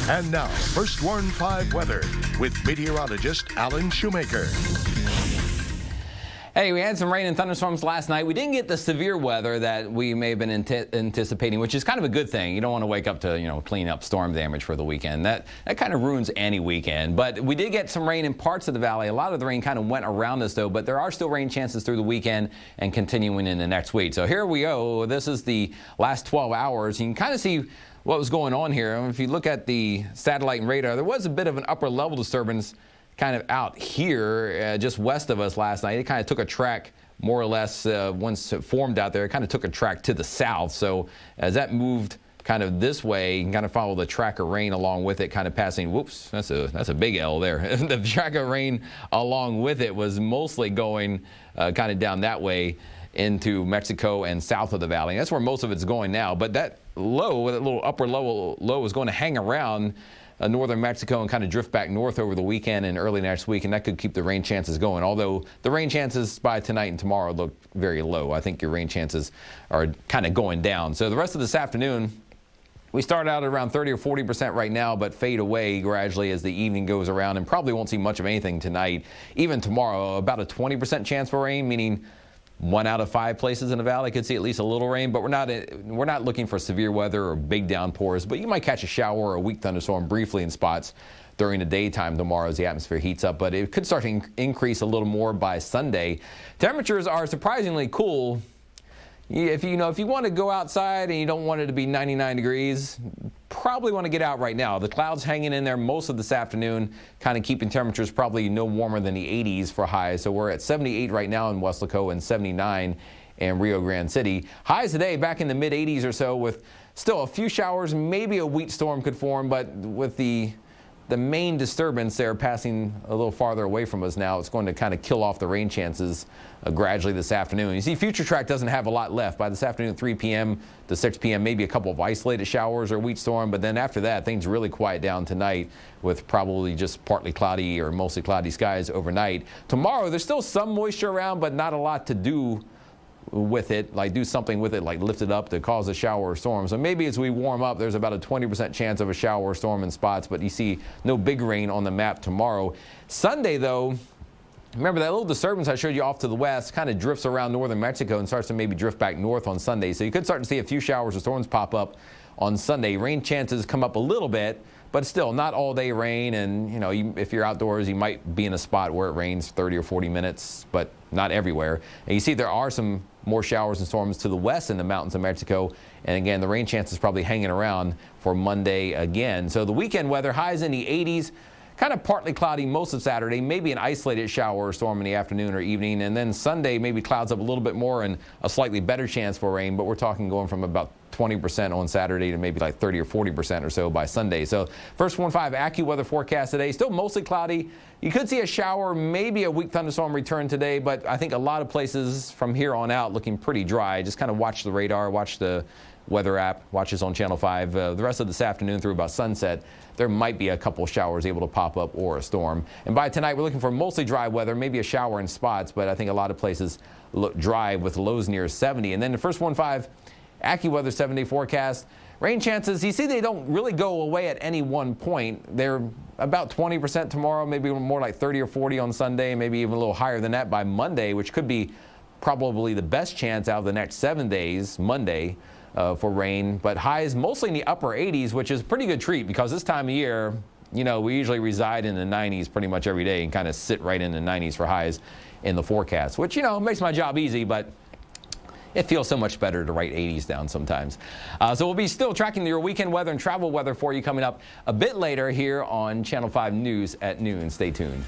And now, First Warn 5 weather with meteorologist Alan Shoemaker. Hey, we had some rain and thunderstorms last night. We didn't get the severe weather that we may have been anticipating, which is kind of a good thing. You don't want to wake up to, clean up storm damage for the weekend. That kind of ruins any weekend. But we did get some rain in parts of the valley. A lot of the rain kind of went around us, though. But there are still rain chances through the weekend and continuing in the next week. So here we go. This is the last 12 hours. You can kind of see what was going on here. If you look at the satellite and radar, there was a bit of an upper level disturbance kind of out here just west of us last night. It kind of took a track more or less once it formed out there. It kind of took a track to the south. So as that moved kind of this way, you can kind of follow the track of rain along with it, kind of passing. Whoops, that's a big L there. The track of rain along with it was mostly going kind of down that way into Mexico and south of the valley. That's where most of it's going now. But that low, that little upper level low, is going to hang around northern Mexico and kind of drift back north over the weekend and early next week, and that could keep the rain chances going. Although the rain chances by tonight and tomorrow look very low. I think your rain chances are kind of going down. So the rest of this afternoon, we start out at around 30 or 40% right now, but fade away gradually as the evening goes around, and probably won't see much of anything tonight. Even tomorrow, about a 20% chance for rain, meaning 1 out of 5 places in the valley could see at least a little rain, but we're not looking for severe weather or big downpours. But you might catch a shower or a weak thunderstorm briefly in spots during the daytime tomorrow as the atmosphere heats up. But it could start to increase a little more by Sunday. Temperatures are surprisingly cool. If you want to go outside and you don't want it to be 99 degrees, probably want to get out right now. The clouds hanging in there most of this afternoon, kind of keeping temperatures probably no warmer than the 80s for highs. So we're at 78 right now in Weslaco and 79 in Rio Grande City. Highs today back in the mid 80s or so, with still a few showers. Maybe a wheat storm could form, but with the main disturbance there passing a little farther away from us now, it's going to kind of kill off the rain chances gradually this afternoon. You see, Futuretrack doesn't have a lot left. By this afternoon, 3 p.m. to 6 p.m., maybe a couple of isolated showers or a wheat storm, but then after that, things really quiet down tonight with probably just partly cloudy or mostly cloudy skies overnight. Tomorrow, there's still some moisture around, but not a lot to do with it, like do something with it, like lift it up to cause a shower or storm. So maybe as we warm up, there's about a 20% chance of a shower or storm in spots, but you see no big rain on the map tomorrow. Sunday, though, remember that little disturbance I showed you off to the west kind of drifts around northern Mexico and starts to maybe drift back north on Sunday. So you could start to see a few showers or storms pop up on Sunday. Rain chances come up a little bit, but still not all day rain. And, if you're outdoors, you might be in a spot where it rains 30 or 40 minutes, but not everywhere. And you see there are some more showers and storms to the west in the mountains of Mexico. And again, the rain chance is probably hanging around for Monday again. So the weekend weather, highs in the 80s. Kind of partly cloudy most of Saturday, maybe an isolated shower or storm in the afternoon or evening. And then Sunday, maybe clouds up a little bit more and a slightly better chance for rain. But we're talking going from about 20% on Saturday to maybe like 30 or 40% or so by Sunday. So First Warn 5 AccuWeather forecast today, still mostly cloudy. You could see a shower, maybe a weak thunderstorm return today, but I think a lot of places from here on out looking pretty dry. Just kind of watch the radar, watch the weather app, watch us on Channel 5. The rest of this afternoon through about sunset, there might be a couple showers able to pop up or a storm. And by tonight, we're looking for mostly dry weather, maybe a shower in spots, but I think a lot of places look dry with lows near 70. And then the First Warn 5 AccuWeather 7-day forecast. Rain chances, you see they don't really go away at any one point. They're about 20% tomorrow, maybe more like 30 or 40 on Sunday, maybe even a little higher than that by Monday, which could be probably the best chance out of the next 7 days, Monday, for rain. But highs mostly in the upper 80s, which is a pretty good treat because this time of year, we usually reside in the 90s pretty much every day and kind of sit right in the 90s for highs in the forecast, which, makes my job easy, but it feels so much better to write 80s down sometimes. So we'll be still tracking your weekend weather and travel weather for you coming up a bit later here on Channel 5 News at noon. Stay tuned.